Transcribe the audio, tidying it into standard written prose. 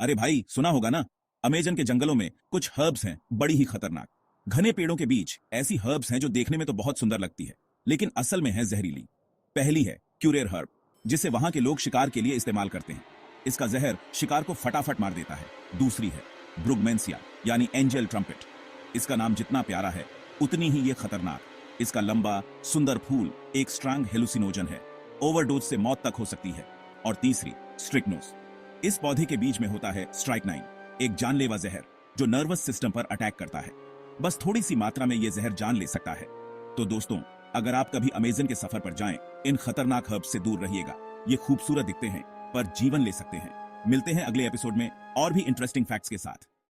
अरे भाई सुना होगा ना, अमेजन के जंगलों में कुछ हर्ब्स हैं बड़ी ही खतरनाक। घने पेड़ों के बीच ऐसी हर्ब्स हैं जो देखने में तो बहुत सुंदर लगती है, लेकिन असल में है जहरीली। पहली है क्यूरेर हर्ब, जिसे वहां के लोग शिकार के लिए इस्तेमाल करते हैं। इसका जहर शिकार को फटाफट मार देता है। दूसरी है ब्रुगमेंसिया यानी एंजल ट्रम्पेट। इसका नाम जितना प्यारा है उतनी ही ये खतरनाक। इसका लंबा सुंदर फूल एक स्ट्रांग हेलुसिनोजन है, ओवरडोज से मौत तक हो सकती है। और तीसरी स्ट्रिक्नोस। इस पौधे के बीज में होता है स्ट्राइकनाइन, एक जानलेवा जहर जो नर्वस सिस्टम पर अटैक करता है। बस थोड़ी सी मात्रा में यह जहर जान ले सकता है। तो दोस्तों, अगर आप कभी अमेजन के सफर पर जाएं, इन खतरनाक हर्ब्स से दूर रहिएगा। ये खूबसूरत दिखते हैं पर जीवन ले सकते हैं। मिलते हैं अगले एपिसोड में और भी इंटरेस्टिंग फैक्ट्स के साथ।